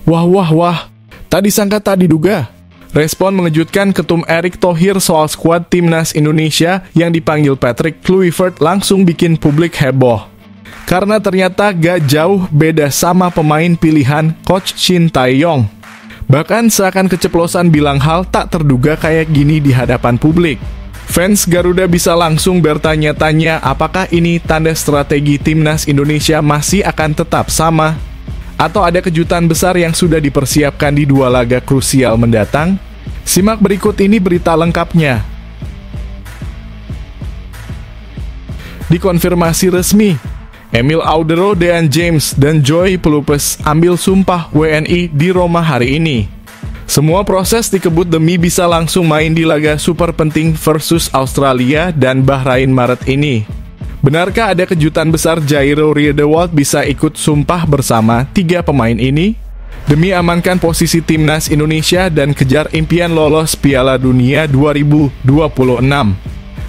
Wah wah wah, tak disangka tak diduga. Respon mengejutkan Ketum Erick Thohir soal skuad Timnas Indonesia yang dipanggil Patrick Kluivert langsung bikin publik heboh. Karena ternyata gak jauh beda sama pemain pilihan Coach Shin Tae-yong. Bahkan seakan keceplosan bilang hal tak terduga kayak gini di hadapan publik. Fans Garuda bisa langsung bertanya-tanya apakah ini tanda strategi Timnas Indonesia masih akan tetap sama? Atau ada kejutan besar yang sudah dipersiapkan di dua laga krusial mendatang? Simak berikut ini berita lengkapnya. Dikonfirmasi resmi, Emil Audero, Dean James, dan Joy Pelupes ambil sumpah WNI di Roma hari ini. Semua proses dikebut demi bisa langsung main di laga super penting versus Australia dan Bahrain Maret ini. Benarkah ada kejutan besar Jairo Riedewald bisa ikut sumpah bersama tiga pemain ini? Demi amankan posisi Timnas Indonesia dan kejar impian lolos Piala Dunia 2026.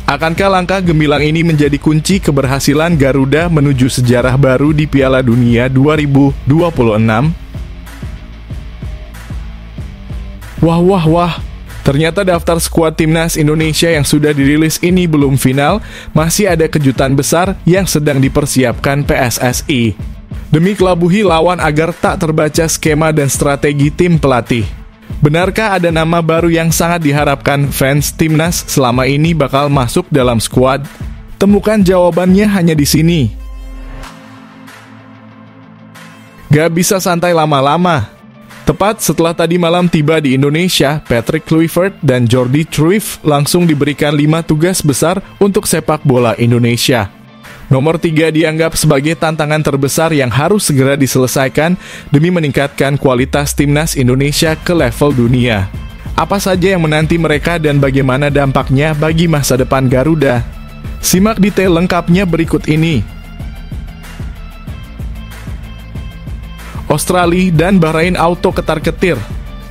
Akankah langkah gemilang ini menjadi kunci keberhasilan Garuda menuju sejarah baru di Piala Dunia 2026? Wah wah wah, ternyata daftar skuad Timnas Indonesia yang sudah dirilis ini belum final, masih ada kejutan besar yang sedang dipersiapkan PSSI. Demi kelabuhi lawan agar tak terbaca skema dan strategi tim pelatih. Benarkah ada nama baru yang sangat diharapkan fans Timnas selama ini bakal masuk dalam skuad? Temukan jawabannya hanya di sini. Gak bisa santai lama-lama. Tepat setelah tadi malam tiba di Indonesia, Patrick Kluivert dan Jordi Cruyff langsung diberikan 5 tugas besar untuk sepak bola Indonesia. Nomor 3 dianggap sebagai tantangan terbesar yang harus segera diselesaikan demi meningkatkan kualitas Timnas Indonesia ke level dunia. Apa saja yang menanti mereka dan bagaimana dampaknya bagi masa depan Garuda? Simak detail lengkapnya berikut ini. Australia dan Bahrain auto ketar-ketir.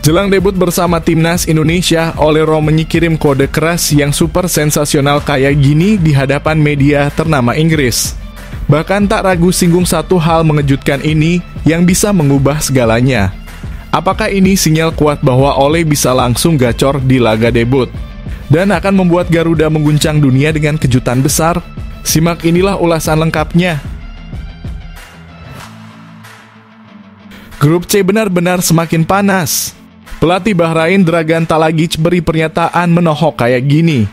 Jelang debut bersama Timnas Indonesia, Olero menyikirim kode keras yang super sensasional kayak gini di hadapan media ternama Inggris. Bahkan tak ragu singgung satu hal mengejutkan ini yang bisa mengubah segalanya. Apakah ini sinyal kuat bahwa Ole bisa langsung gacor di laga debut dan akan membuat Garuda mengguncang dunia dengan kejutan besar? Simak inilah ulasan lengkapnya. Grup C benar-benar semakin panas. Pelatih Bahrain Dragan Talagic beri pernyataan menohok kayak gini.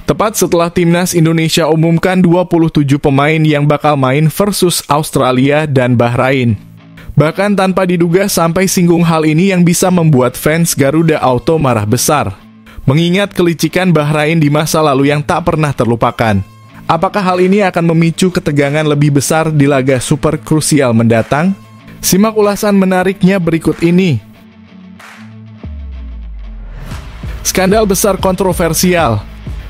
Tepat setelah Timnas Indonesia umumkan 27 pemain yang bakal main versus Australia dan Bahrain. Bahkan tanpa diduga sampai singgung hal ini yang bisa membuat fans Garuda auto marah besar. Mengingat kelicikan Bahrain di masa lalu yang tak pernah terlupakan. Apakah hal ini akan memicu ketegangan lebih besar di laga super krusial mendatang? Simak ulasan menariknya berikut ini. Skandal besar kontroversial.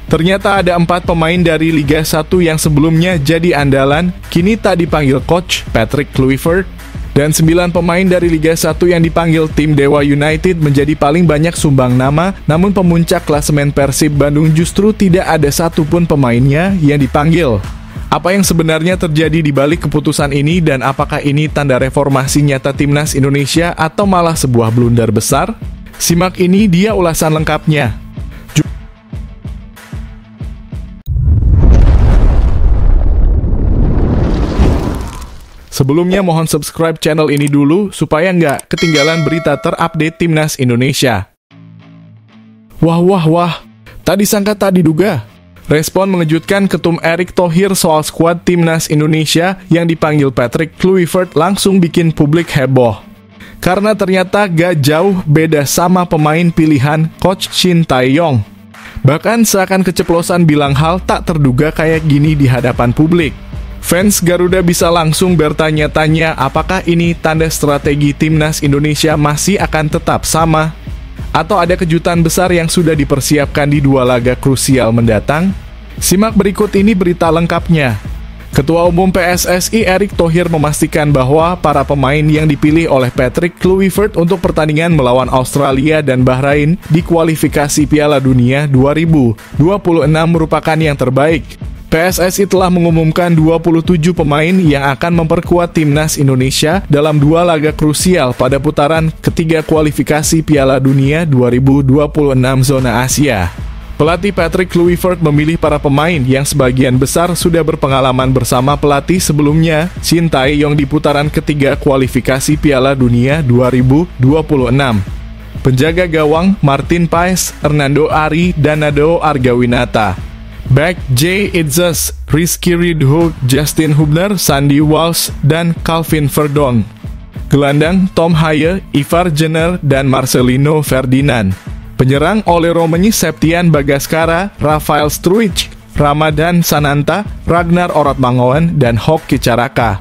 Ternyata ada 4 pemain dari Liga 1 yang sebelumnya jadi andalan, kini tak dipanggil coach Patrick Kluivert, dan 9 pemain dari Liga 1 yang dipanggil tim Dewa United menjadi paling banyak sumbang nama, namun pemuncak klasemen Persib Bandung justru tidak ada satupun pemainnya yang dipanggil. Apa yang sebenarnya terjadi di balik keputusan ini dan apakah ini tanda reformasi nyata Timnas Indonesia atau malah sebuah blunder besar? Simak ini dia ulasan lengkapnya. Sebelumnya mohon subscribe channel ini dulu supaya nggak ketinggalan berita terupdate Timnas Indonesia. Wah wah wah, tak disangka tak diduga. Respon mengejutkan Ketum Erick Thohir soal skuad Timnas Indonesia yang dipanggil Patrick Kluivert langsung bikin publik heboh. Karena ternyata gak jauh beda sama pemain pilihan Coach Shin Tae-yong. Bahkan seakan keceplosan bilang hal tak terduga kayak gini di hadapan publik. Fans Garuda bisa langsung bertanya-tanya apakah ini tanda strategi Timnas Indonesia masih akan tetap sama? Atau ada kejutan besar yang sudah dipersiapkan di dua laga krusial mendatang? Simak berikut ini berita lengkapnya. Ketua Umum PSSI Erick Thohir memastikan bahwa para pemain yang dipilih oleh Patrick Kluivert untuk pertandingan melawan Australia dan Bahrain di kualifikasi Piala Dunia 2026 merupakan yang terbaik. PSSI telah mengumumkan 27 pemain yang akan memperkuat timnas Indonesia dalam 2 laga krusial pada putaran ketiga kualifikasi Piala Dunia 2026 zona Asia. Pelatih Patrick Kluivert memilih para pemain yang sebagian besar sudah berpengalaman bersama pelatih sebelumnya, Shin Tae-yong di putaran ketiga kualifikasi Piala Dunia 2026. Penjaga gawang Martin Paes, Hernando Ari, dan Nadeo Argawinata. Back Jay Itzes, Rizky Ridho, Justin Hubner, Sandy Walsh, dan Calvin Verdon. Gelandang Tom Haye, Ivar Jenner, dan Marcelino Ferdinand. Penyerang Ole Romani Septian Bagaskara, Rafael Struijk, Ramadan Sananta, Ragnar Orotmangoen, dan Hoki Caraka.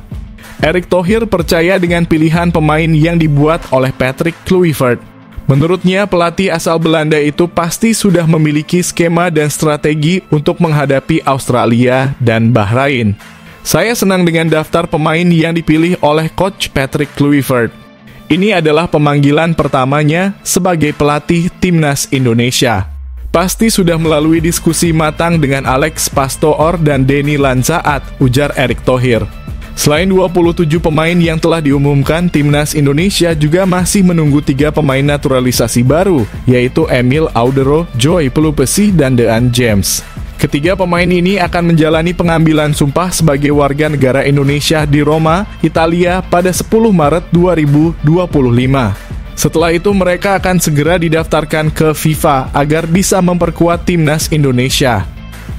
Erick Thohir percaya dengan pilihan pemain yang dibuat oleh Patrick Kluivert. Menurutnya, pelatih asal Belanda itu pasti sudah memiliki skema dan strategi untuk menghadapi Australia dan Bahrain. Saya senang dengan daftar pemain yang dipilih oleh Coach Patrick Kluivert. Ini adalah pemanggilan pertamanya sebagai pelatih timnas Indonesia. Pasti sudah melalui diskusi matang dengan Alex Pastoor dan Denny Lanzaat, ujar Erick Thohir. Selain 27 pemain yang telah diumumkan, timnas Indonesia juga masih menunggu 3 pemain naturalisasi baru, yaitu Emil Audero, Joy Pelupesi, dan Dean James. Ketiga pemain ini akan menjalani pengambilan sumpah sebagai warga negara Indonesia di Roma, Italia pada 10 Maret 2025. Setelah itu mereka akan segera didaftarkan ke FIFA agar bisa memperkuat timnas Indonesia.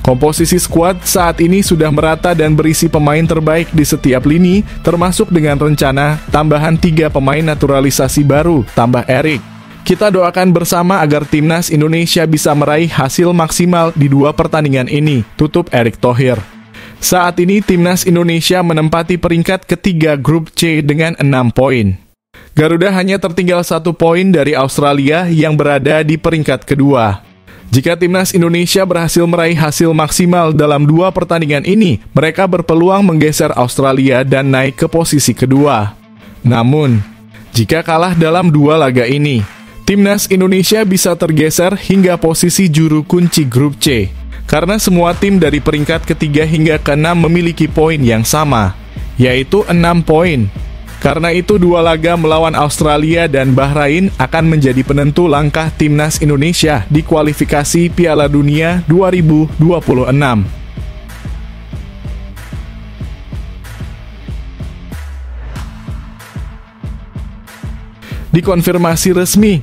Komposisi skuad saat ini sudah merata dan berisi pemain terbaik di setiap lini, termasuk dengan rencana tambahan 3 pemain naturalisasi baru, tambah Erick. Kita doakan bersama agar timnas Indonesia bisa meraih hasil maksimal di 2 pertandingan ini, tutup Erick Thohir. Saat ini timnas Indonesia menempati peringkat ketiga grup C dengan 6 poin. Garuda hanya tertinggal 1 poin dari Australia yang berada di peringkat kedua. Jika timnas Indonesia berhasil meraih hasil maksimal dalam 2 pertandingan ini, mereka berpeluang menggeser Australia dan naik ke posisi kedua. Namun, jika kalah dalam 2 laga ini, timnas Indonesia bisa tergeser hingga posisi juru kunci grup C, karena semua tim dari peringkat ketiga hingga ke-6 memiliki poin yang sama, yaitu 6 poin. Karena itu 2 laga melawan Australia dan Bahrain akan menjadi penentu langkah timnas Indonesia di kualifikasi Piala Dunia 2026. Dikonfirmasi resmi,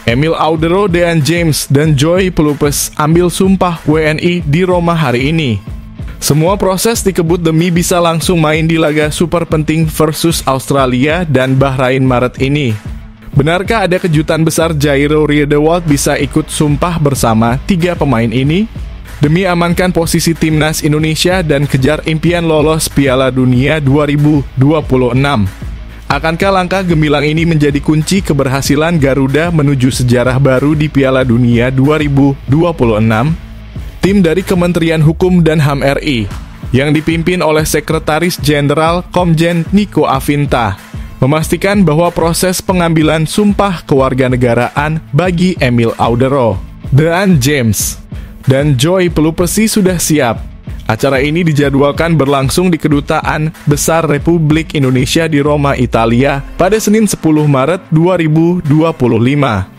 Emil Audero, Dean James, dan Joy Pelupes ambil sumpah WNI di Roma hari ini. Semua proses dikebut demi bisa langsung main di laga super penting versus Australia dan Bahrain Maret ini. Benarkah ada kejutan besar Jairo Riedewald bisa ikut sumpah bersama 3 pemain ini? Demi amankan posisi timnas Indonesia dan kejar impian lolos Piala Dunia 2026. Akankah langkah gemilang ini menjadi kunci keberhasilan Garuda menuju sejarah baru di Piala Dunia 2026? Tim dari Kementerian Hukum dan HAM RI, yang dipimpin oleh Sekretaris Jenderal Komjen Niko Afinta, memastikan bahwa proses pengambilan sumpah kewarganegaraan bagi Emil Audero, Dean James, dan Joy Pelupesi sudah siap. Acara ini dijadwalkan berlangsung di Kedutaan Besar Republik Indonesia di Roma, Italia, pada Senin 10 Maret 2025.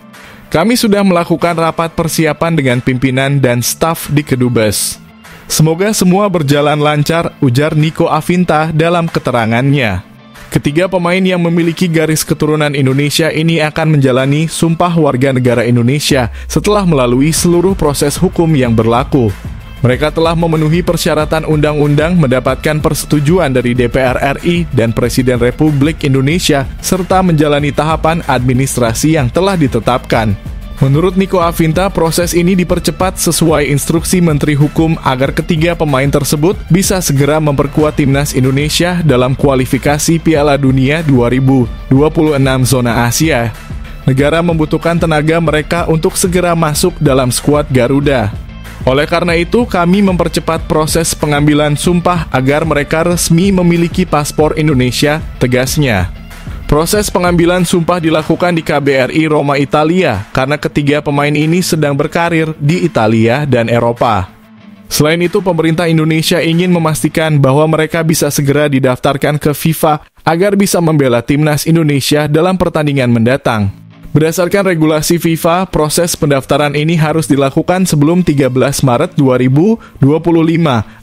Kami sudah melakukan rapat persiapan dengan pimpinan dan staf di Kedubes. Semoga semua berjalan lancar, ujar Niko Afinta dalam keterangannya. Ketiga pemain yang memiliki garis keturunan Indonesia ini akan menjalani sumpah warga negara Indonesia setelah melalui seluruh proses hukum yang berlaku. Mereka telah memenuhi persyaratan undang-undang, mendapatkan persetujuan dari DPR RI dan Presiden Republik Indonesia, serta menjalani tahapan administrasi yang telah ditetapkan. Menurut Niko Afinta, proses ini dipercepat sesuai instruksi Menteri Hukum agar ketiga pemain tersebut bisa segera memperkuat timnas Indonesia dalam kualifikasi Piala Dunia 2026 zona Asia. Negara membutuhkan tenaga mereka untuk segera masuk dalam skuad Garuda. Oleh karena itu, kami mempercepat proses pengambilan sumpah agar mereka resmi memiliki paspor Indonesia, tegasnya. Proses pengambilan sumpah dilakukan di KBRI Roma, Italia, karena ketiga pemain ini sedang berkarir di Italia dan Eropa. Selain itu, pemerintah Indonesia ingin memastikan bahwa mereka bisa segera didaftarkan ke FIFA agar bisa membela timnas Indonesia dalam pertandingan mendatang. Berdasarkan regulasi FIFA, proses pendaftaran ini harus dilakukan sebelum 13 Maret 2025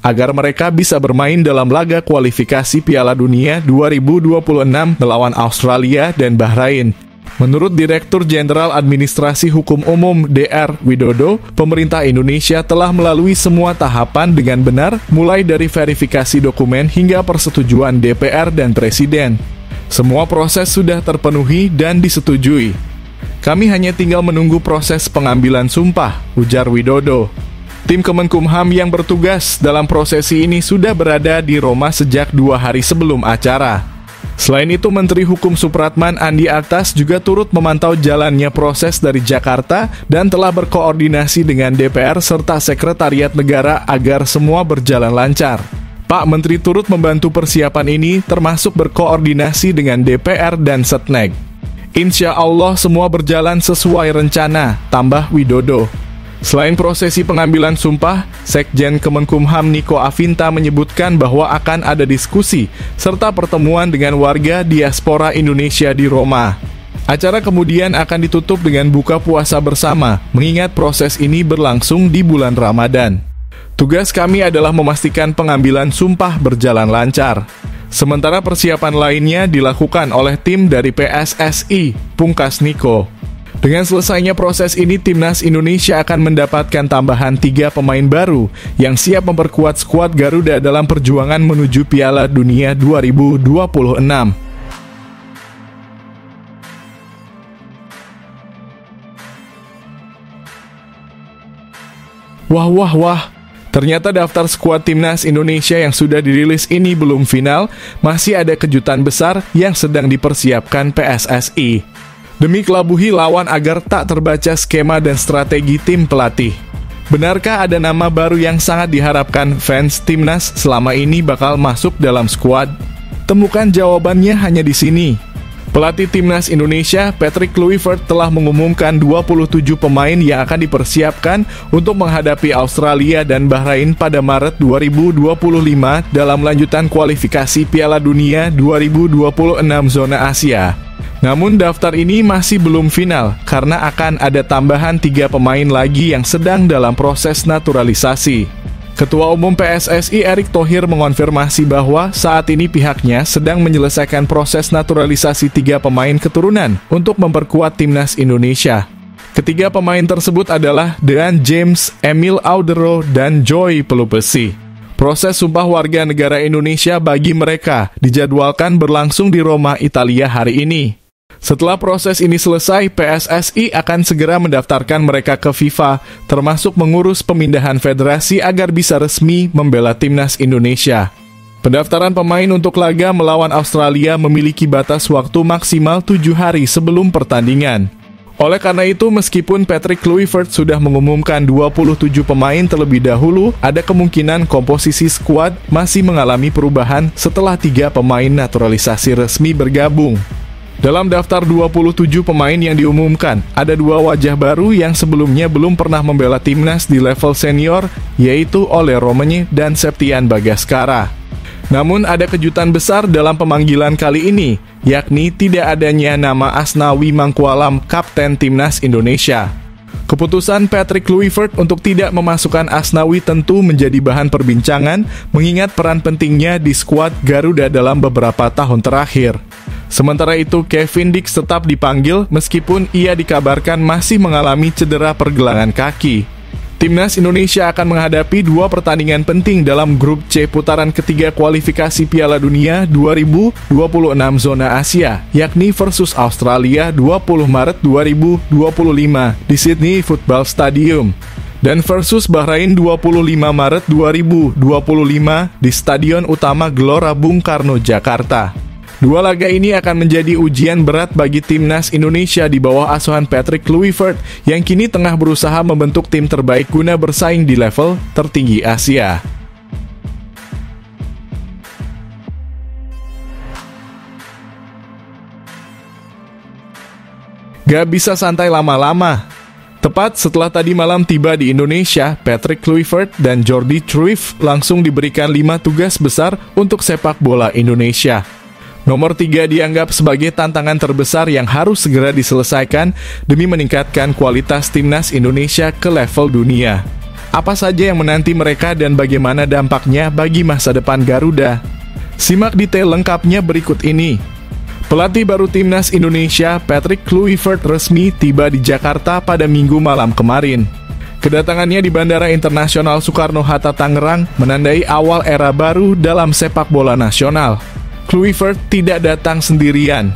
agar mereka bisa bermain dalam laga kualifikasi Piala Dunia 2026 melawan Australia dan Bahrain. Menurut Direktur Jenderal Administrasi Hukum Umum DR Widodo, pemerintah Indonesia telah melalui semua tahapan dengan benar, mulai dari verifikasi dokumen hingga persetujuan DPR dan Presiden. Semua proses sudah terpenuhi dan disetujui. Kami hanya tinggal menunggu proses pengambilan sumpah, ujar Widodo. Tim Kemenkumham yang bertugas dalam prosesi ini sudah berada di Roma sejak 2 hari sebelum acara. Selain itu, Menteri Hukum Supratman Andi Aktas juga turut memantau jalannya proses dari Jakarta dan telah berkoordinasi dengan DPR serta Sekretariat Negara agar semua berjalan lancar. Pak Menteri turut membantu persiapan ini termasuk berkoordinasi dengan DPR dan Setnek. Insya Allah semua berjalan sesuai rencana, tambah Widodo. Selain prosesi pengambilan sumpah, Sekjen Kemenkumham Niko Afinta menyebutkan bahwa akan ada diskusi serta pertemuan dengan warga diaspora Indonesia di Roma. Acara kemudian akan ditutup dengan buka puasa bersama, mengingat proses ini berlangsung di bulan Ramadan. Tugas kami adalah memastikan pengambilan sumpah berjalan lancar. Sementara persiapan lainnya dilakukan oleh tim dari PSSI, pungkas Niko. Dengan selesainya proses ini, Timnas Indonesia akan mendapatkan tambahan 3 pemain baru yang siap memperkuat skuad Garuda dalam perjuangan menuju Piala Dunia 2026. Wah. Ternyata daftar skuad Timnas Indonesia yang sudah dirilis ini belum final, masih ada kejutan besar yang sedang dipersiapkan PSSI. Demi kelabuhi lawan agar tak terbaca skema dan strategi tim pelatih. Benarkah ada nama baru yang sangat diharapkan fans Timnas selama ini bakal masuk dalam skuad? Temukan jawabannya hanya di sini. Pelatih Timnas Indonesia, Patrick Kluivert, telah mengumumkan 27 pemain yang akan dipersiapkan untuk menghadapi Australia dan Bahrain pada Maret 2025 dalam lanjutan kualifikasi Piala Dunia 2026 zona Asia. Namun daftar ini masih belum final karena akan ada tambahan 3 pemain lagi yang sedang dalam proses naturalisasi. Ketua Umum PSSI Erick Thohir mengonfirmasi bahwa saat ini pihaknya sedang menyelesaikan proses naturalisasi 3 pemain keturunan untuk memperkuat Timnas Indonesia. Ketiga pemain tersebut adalah Dean James, Emil Audero, dan Joy Pelupesi. Proses sumpah warga negara Indonesia bagi mereka dijadwalkan berlangsung di Roma, Italia hari ini. Setelah proses ini selesai, PSSI akan segera mendaftarkan mereka ke FIFA, termasuk mengurus pemindahan federasi agar bisa resmi membela Timnas Indonesia. Pendaftaran pemain untuk laga melawan Australia memiliki batas waktu maksimal 7 hari sebelum pertandingan. Oleh karena itu, meskipun Patrick Kluivert sudah mengumumkan 27 pemain terlebih dahulu, ada kemungkinan komposisi skuad masih mengalami perubahan setelah 3 pemain naturalisasi resmi bergabung. Dalam daftar 27 pemain yang diumumkan, ada 2 wajah baru yang sebelumnya belum pernah membela timnas di level senior, yaitu Ole Romenye dan Septian Bagaskara. Namun ada kejutan besar dalam pemanggilan kali ini, yakni tidak adanya nama Asnawi Mangkualam, kapten timnas Indonesia. Keputusan Patrick Kluivert untuk tidak memasukkan Asnawi tentu menjadi bahan perbincangan, mengingat peran pentingnya di skuad Garuda dalam beberapa tahun terakhir. Sementara itu, Kevin Dix tetap dipanggil meskipun ia dikabarkan masih mengalami cedera pergelangan kaki. Timnas Indonesia akan menghadapi 2 pertandingan penting dalam grup C putaran ketiga kualifikasi Piala Dunia 2026 zona Asia, yakni versus Australia 20 Maret 2025 di Sydney Football Stadium dan versus Bahrain 25 Maret 2025 di Stadion Utama Gelora Bung Karno, Jakarta. 2 laga ini akan menjadi ujian berat bagi Timnas Indonesia di bawah asuhan Patrick Kluivert yang kini tengah berusaha membentuk tim terbaik guna bersaing di level tertinggi Asia. Gak bisa santai lama-lama. Tepat setelah tadi malam tiba di Indonesia, Patrick Kluivert dan Jordi Cruijff langsung diberikan 5 tugas besar untuk sepak bola Indonesia. Nomor 3 dianggap sebagai tantangan terbesar yang harus segera diselesaikan demi meningkatkan kualitas timnas Indonesia ke level dunia. Apa saja yang menanti mereka dan bagaimana dampaknya bagi masa depan Garuda? Simak detail lengkapnya berikut ini. Pelatih baru timnas Indonesia, Patrick Kluivert, resmi tiba di Jakarta pada Minggu malam kemarin. Kedatangannya di Bandara Internasional Soekarno-Hatta Tangerang menandai awal era baru dalam sepak bola nasional. Kluivert tidak datang sendirian.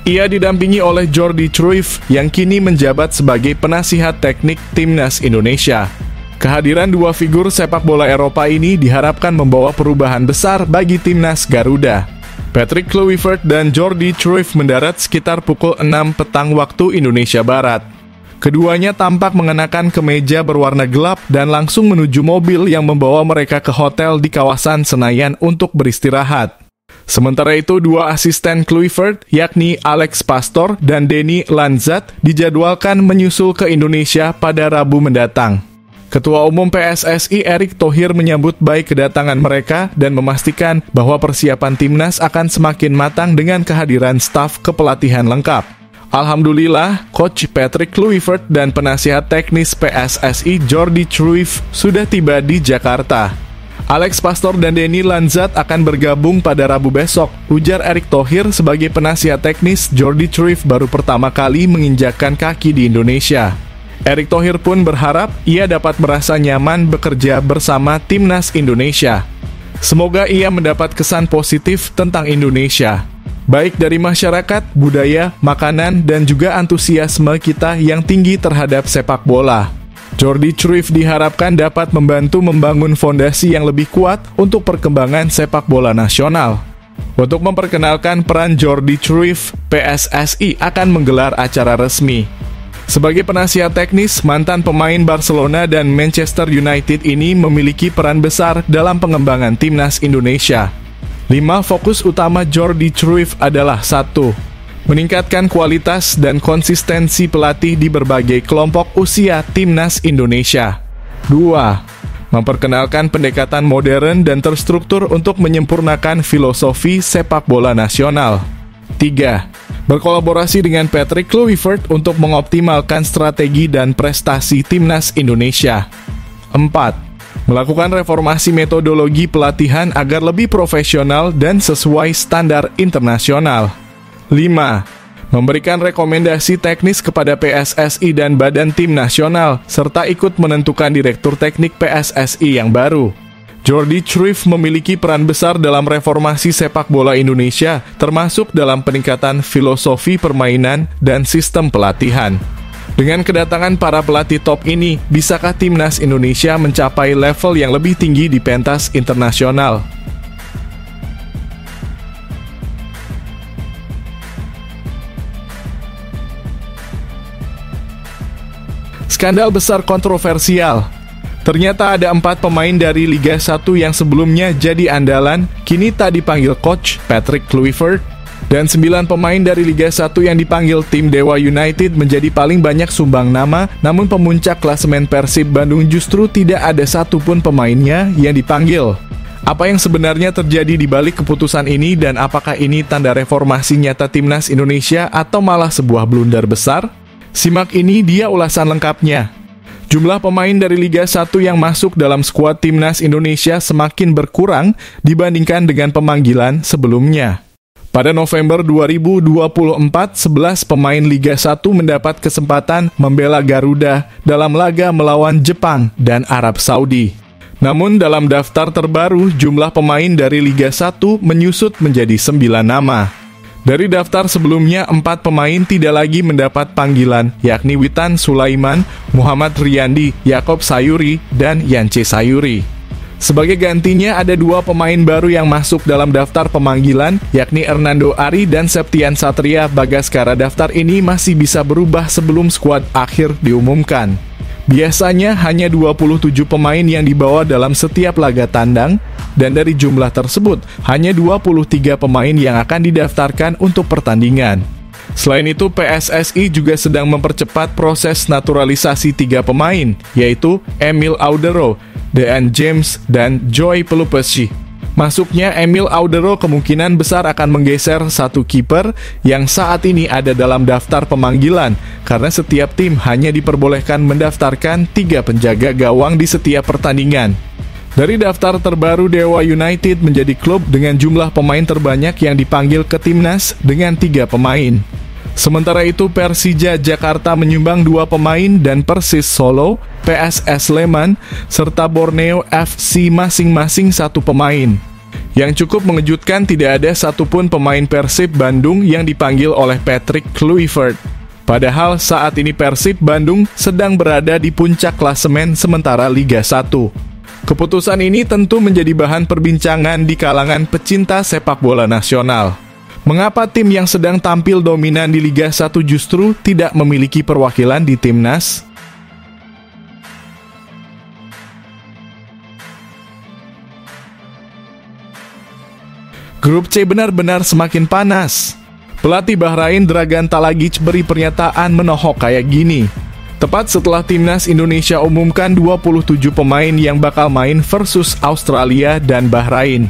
Ia didampingi oleh Jordi Cruijff yang kini menjabat sebagai penasihat teknik timnas Indonesia. Kehadiran dua figur sepak bola Eropa ini diharapkan membawa perubahan besar bagi timnas Garuda. Patrick Kluivert dan Jordi Cruijff mendarat sekitar pukul 6 petang waktu Indonesia Barat. Keduanya tampak mengenakan kemeja berwarna gelap dan langsung menuju mobil yang membawa mereka ke hotel di kawasan Senayan untuk beristirahat. Sementara itu, dua asisten Kluivert, yakni Alex Pastoor dan Denny Lanzat, dijadwalkan menyusul ke Indonesia pada Rabu mendatang. Ketua Umum PSSI Erick Thohir menyambut baik kedatangan mereka dan memastikan bahwa persiapan timnas akan semakin matang dengan kehadiran staf kepelatihan lengkap. Alhamdulillah, Coach Patrick Kluivert dan penasihat teknis PSSI Jordi Cruijff sudah tiba di Jakarta. Alex Pastoor dan Denny Lanzat akan bergabung pada Rabu besok, ujar Erick Thohir sebagai penasihat teknis. Jordi Cruijff baru pertama kali menginjakkan kaki di Indonesia. Erick Thohir pun berharap ia dapat merasa nyaman bekerja bersama timnas Indonesia. Semoga ia mendapat kesan positif tentang Indonesia, baik dari masyarakat, budaya, makanan, dan juga antusiasme kita yang tinggi terhadap sepak bola. Jordi Cruijff diharapkan dapat membantu membangun fondasi yang lebih kuat untuk perkembangan sepak bola nasional. Untuk memperkenalkan peran Jordi Cruijff, PSSI akan menggelar acara resmi. Sebagai penasihat teknis, mantan pemain Barcelona dan Manchester United ini memiliki peran besar dalam pengembangan timnas Indonesia. 5 fokus utama Jordi Cruijff adalah 1. Meningkatkan kualitas dan konsistensi pelatih di berbagai kelompok usia timnas Indonesia. 2. Memperkenalkan pendekatan modern dan terstruktur untuk menyempurnakan filosofi sepak bola nasional. 3. Berkolaborasi dengan Patrick Kluivert untuk mengoptimalkan strategi dan prestasi timnas Indonesia. 4. Melakukan reformasi metodologi pelatihan agar lebih profesional dan sesuai standar internasional. 5. Memberikan rekomendasi teknis kepada PSSI dan Badan Tim Nasional, serta ikut menentukan direktur teknik PSSI yang baru. Jordi Cruijff memiliki peran besar dalam reformasi sepak bola Indonesia, termasuk dalam peningkatan filosofi permainan dan sistem pelatihan. Dengan kedatangan para pelatih top ini, bisakah timnas Indonesia mencapai level yang lebih tinggi di pentas internasional? Skandal besar kontroversial. Ternyata ada 4 pemain dari Liga 1 yang sebelumnya jadi andalan, kini tak dipanggil coach Patrick Kluivert, dan 9 pemain dari Liga 1 yang dipanggil tim Dewa United menjadi paling banyak sumbang nama, namun pemuncak klasemen Persib Bandung justru tidak ada satupun pemainnya yang dipanggil. Apa yang sebenarnya terjadi di balik keputusan ini dan apakah ini tanda reformasi nyata timnas Indonesia atau malah sebuah blunder besar? Simak ini dia ulasan lengkapnya. Jumlah pemain dari Liga 1 yang masuk dalam skuad timnas Indonesia semakin berkurang dibandingkan dengan pemanggilan sebelumnya. Pada November 2024, 11 pemain Liga 1 mendapat kesempatan membela Garuda dalam laga melawan Jepang dan Arab Saudi. Namun dalam daftar terbaru, jumlah pemain dari Liga 1 menyusut menjadi 9 nama. Dari daftar sebelumnya, 4 pemain tidak lagi mendapat panggilan, yakni Witan Sulaiman, Muhammad Riyandi, Yakob Sayuri, dan Yance Sayuri. Sebagai gantinya, ada 2 pemain baru yang masuk dalam daftar pemanggilan, yakni Hernando Ari dan Septian Satria Bagaskara. Daftar ini masih bisa berubah sebelum skuad akhir diumumkan. Biasanya hanya 27 pemain yang dibawa dalam setiap laga tandang, dan dari jumlah tersebut, hanya 23 pemain yang akan didaftarkan untuk pertandingan. Selain itu, PSSI juga sedang mempercepat proses naturalisasi 3 pemain, yaitu Emil Audero, Dean James, dan Joy Pelupessy. Masuknya Emil Audero kemungkinan besar akan menggeser satu kiper yang saat ini ada dalam daftar pemanggilan, karena setiap tim hanya diperbolehkan mendaftarkan 3 penjaga gawang di setiap pertandingan. Dari daftar terbaru, Dewa United menjadi klub dengan jumlah pemain terbanyak yang dipanggil ke timnas dengan 3 pemain. Sementara itu, Persija Jakarta menyumbang 2 pemain dan Persis Solo, PSS Sleman, serta Borneo FC masing-masing 1 pemain. Yang cukup mengejutkan, tidak ada satupun pemain Persib Bandung yang dipanggil oleh Patrick Kluivert. Padahal saat ini Persib Bandung sedang berada di puncak klasemen sementara Liga 1. Keputusan ini tentu menjadi bahan perbincangan di kalangan pecinta sepak bola nasional. Mengapa tim yang sedang tampil dominan di Liga 1 justru tidak memiliki perwakilan di timnas? Grup C benar-benar semakin panas. Pelatih Bahrain Dragan Talagic beri pernyataan menohok kayak gini. Tepat setelah timnas Indonesia umumkan 27 pemain yang bakal main versus Australia dan Bahrain.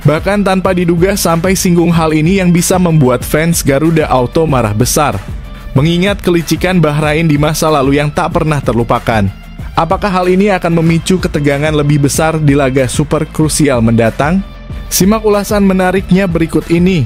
Bahkan tanpa diduga sampai singgung hal ini yang bisa membuat fans Garuda Auto marah besar. Mengingat kelicikan Bahrain di masa lalu yang tak pernah terlupakan. Apakah hal ini akan memicu ketegangan lebih besar di laga super krusial mendatang? Simak ulasan menariknya berikut ini.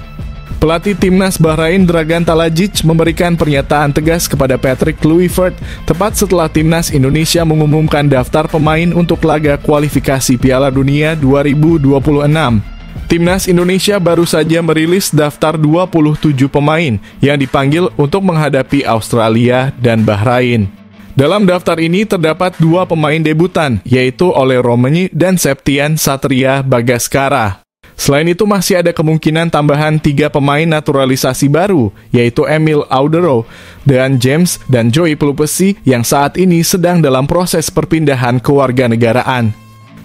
Pelatih timnas Bahrain Dragan Talagic memberikan pernyataan tegas kepada Patrick Kluivert tepat setelah timnas Indonesia mengumumkan daftar pemain untuk laga kualifikasi Piala Dunia 2026. Timnas Indonesia baru saja merilis daftar 27 pemain yang dipanggil untuk menghadapi Australia dan Bahrain. Dalam daftar ini terdapat 2 pemain debutan, yaitu Ole Romeni dan Septian Satria Bagaskara. Selain itu masih ada kemungkinan tambahan 3 pemain naturalisasi baru, yaitu Emil Audero, Dean James, dan Joy Pelupessy yang saat ini sedang dalam proses perpindahan kewarganegaraan.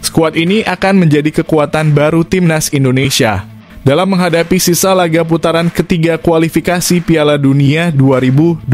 Skuad ini akan menjadi kekuatan baru timnas Indonesia dalam menghadapi sisa laga putaran ketiga kualifikasi Piala Dunia 2026,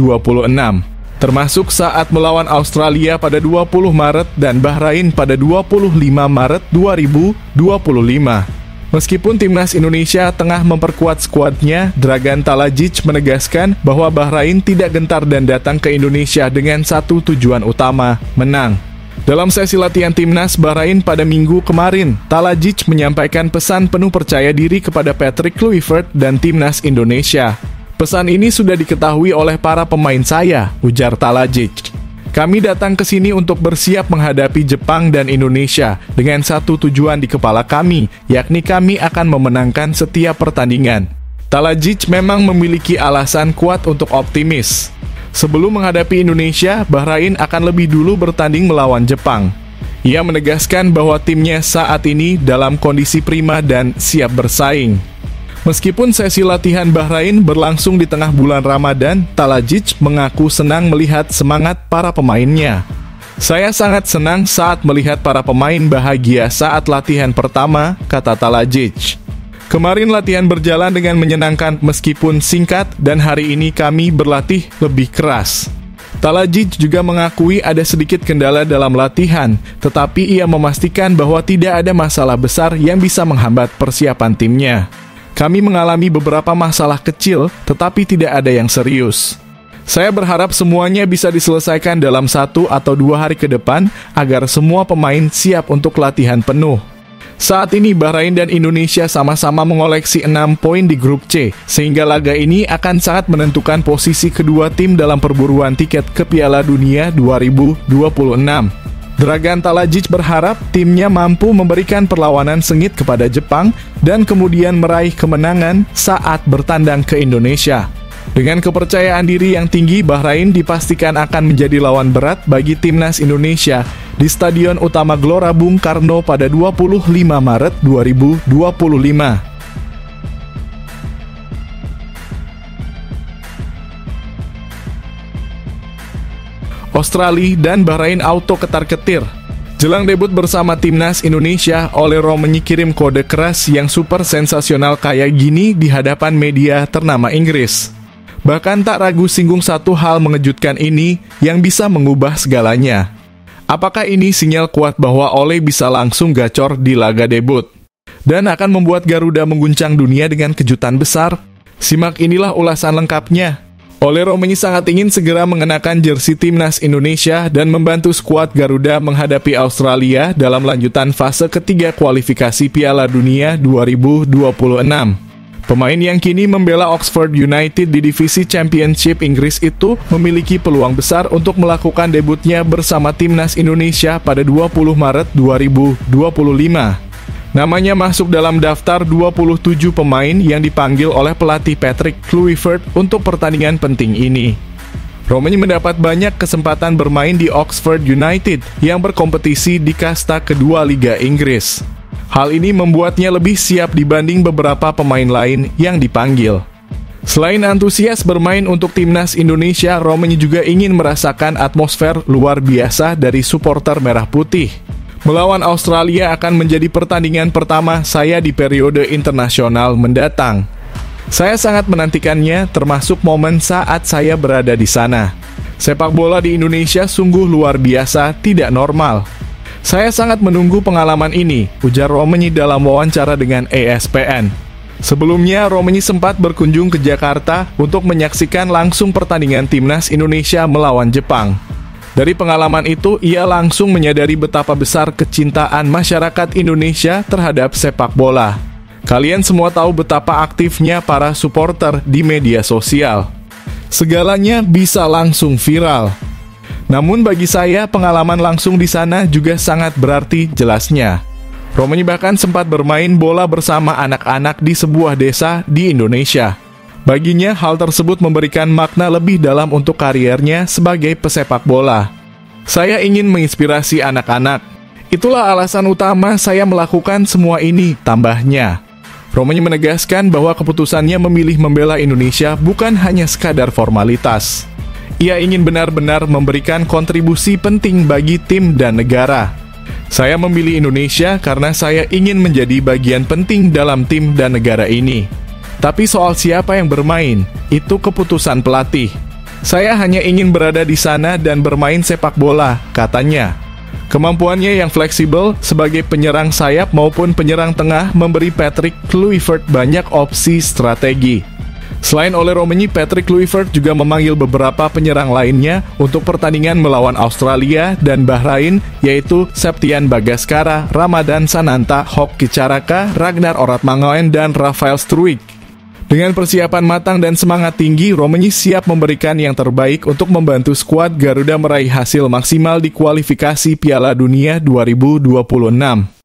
termasuk saat melawan Australia pada 20 Maret dan Bahrain pada 25 Maret 2025. Meskipun timnas Indonesia tengah memperkuat skuadnya, Dragan Talagic menegaskan bahwa Bahrain tidak gentar dan datang ke Indonesia dengan satu tujuan utama, menang. Dalam sesi latihan timnas Bahrain pada minggu kemarin, Talagic menyampaikan pesan penuh percaya diri kepada Patrick Kluivert dan timnas Indonesia. Pesan ini sudah diketahui oleh para pemain saya, ujar Talagic. Kami datang ke sini untuk bersiap menghadapi Jepang dan Indonesia dengan satu tujuan di kepala kami, yakni kami akan memenangkan setiap pertandingan. Talagic memang memiliki alasan kuat untuk optimis. Sebelum menghadapi Indonesia, Bahrain akan lebih dulu bertanding melawan Jepang. Ia menegaskan bahwa timnya saat ini dalam kondisi prima dan siap bersaing. Meskipun sesi latihan Bahrain berlangsung di tengah bulan Ramadan, Talagic mengaku senang melihat semangat para pemainnya. Saya sangat senang saat melihat para pemain bahagia saat latihan pertama, kata Talagic. Kemarin latihan berjalan dengan menyenangkan meskipun singkat dan hari ini kami berlatih lebih keras. Talagic juga mengakui ada sedikit kendala dalam latihan, tetapi ia memastikan bahwa tidak ada masalah besar yang bisa menghambat persiapan timnya. Kami mengalami beberapa masalah kecil, tetapi tidak ada yang serius. Saya berharap semuanya bisa diselesaikan dalam 1 atau 2 hari ke depan agar semua pemain siap untuk latihan penuh. Saat ini Bahrain dan Indonesia sama-sama mengoleksi 6 poin di grup C, sehingga laga ini akan sangat menentukan posisi kedua tim dalam perburuan tiket ke Piala Dunia 2026. Dragan Talagic berharap timnya mampu memberikan perlawanan sengit kepada Jepang dan kemudian meraih kemenangan saat bertandang ke Indonesia. Dengan kepercayaan diri yang tinggi, Bahrain dipastikan akan menjadi lawan berat bagi timnas Indonesia di Stadion Utama Gelora Bung Karno pada 25 Maret 2025. Australia dan Bahrain auto ketar-ketir. Jelang debut bersama timnas Indonesia, Ole Romeni kirim kode keras yang super sensasional kayak gini di hadapan media ternama Inggris. Bahkan tak ragu singgung satu hal mengejutkan ini yang bisa mengubah segalanya. Apakah ini sinyal kuat bahwa Ole bisa langsung gacor di laga debut dan akan membuat Garuda mengguncang dunia dengan kejutan besar? Simak inilah ulasan lengkapnya. Ole Romenyi sangat ingin segera mengenakan jersey timnas Indonesia dan membantu skuad Garuda menghadapi Australia dalam lanjutan fase ketiga kualifikasi Piala Dunia 2026. Pemain yang kini membela Oxford United di divisi Championship Inggris itu memiliki peluang besar untuk melakukan debutnya bersama timnas Indonesia pada 20 Maret 2025. Namanya masuk dalam daftar 27 pemain yang dipanggil oleh pelatih Patrick Kluivert untuk pertandingan penting ini. Romenyi mendapat banyak kesempatan bermain di Oxford United yang berkompetisi di kasta kedua Liga Inggris. Hal ini membuatnya lebih siap dibanding beberapa pemain lain yang dipanggil. Selain antusias bermain untuk timnas Indonesia, Romenyi juga ingin merasakan atmosfer luar biasa dari supporter merah putih. Melawan Australia akan menjadi pertandingan pertama saya di periode internasional mendatang. Saya sangat menantikannya, termasuk momen saat saya berada di sana. Sepak bola di Indonesia sungguh luar biasa, tidak normal. Saya sangat menunggu pengalaman ini, ujar Romenyi dalam wawancara dengan ESPN. Sebelumnya, Romenyi sempat berkunjung ke Jakarta untuk menyaksikan langsung pertandingan timnas Indonesia melawan Jepang. Dari pengalaman itu, ia langsung menyadari betapa besar kecintaan masyarakat Indonesia terhadap sepak bola. Kalian semua tahu betapa aktifnya para supporter di media sosial. Segalanya bisa langsung viral. Namun bagi saya, pengalaman langsung di sana juga sangat berarti, jelasnya. Romenyi bahkan sempat bermain bola bersama anak-anak di sebuah desa di Indonesia. Baginya, hal tersebut memberikan makna lebih dalam untuk kariernya sebagai pesepak bola. Saya ingin menginspirasi anak-anak. Itulah alasan utama saya melakukan semua ini, tambahnya. Romenyi menegaskan bahwa keputusannya memilih membela Indonesia bukan hanya sekadar formalitas. Ia ingin benar-benar memberikan kontribusi penting bagi tim dan negara. Saya memilih Indonesia karena saya ingin menjadi bagian penting dalam tim dan negara ini. Tapi soal siapa yang bermain, itu keputusan pelatih. Saya hanya ingin berada di sana dan bermain sepak bola, katanya. Kemampuannya yang fleksibel sebagai penyerang sayap maupun penyerang tengah memberi Patrick Kluivert banyak opsi strategi. Selain Ole Romenyi, Patrick Kluivert juga memanggil beberapa penyerang lainnya untuk pertandingan melawan Australia dan Bahrain, yaitu Septian Bagaskara, Ramadan Sananta, Hoki Caraka, Ragnar Oratmangoen, dan Rafael Struijk. Dengan persiapan matang dan semangat tinggi, Romenyi siap memberikan yang terbaik untuk membantu skuad Garuda meraih hasil maksimal di kualifikasi Piala Dunia 2026.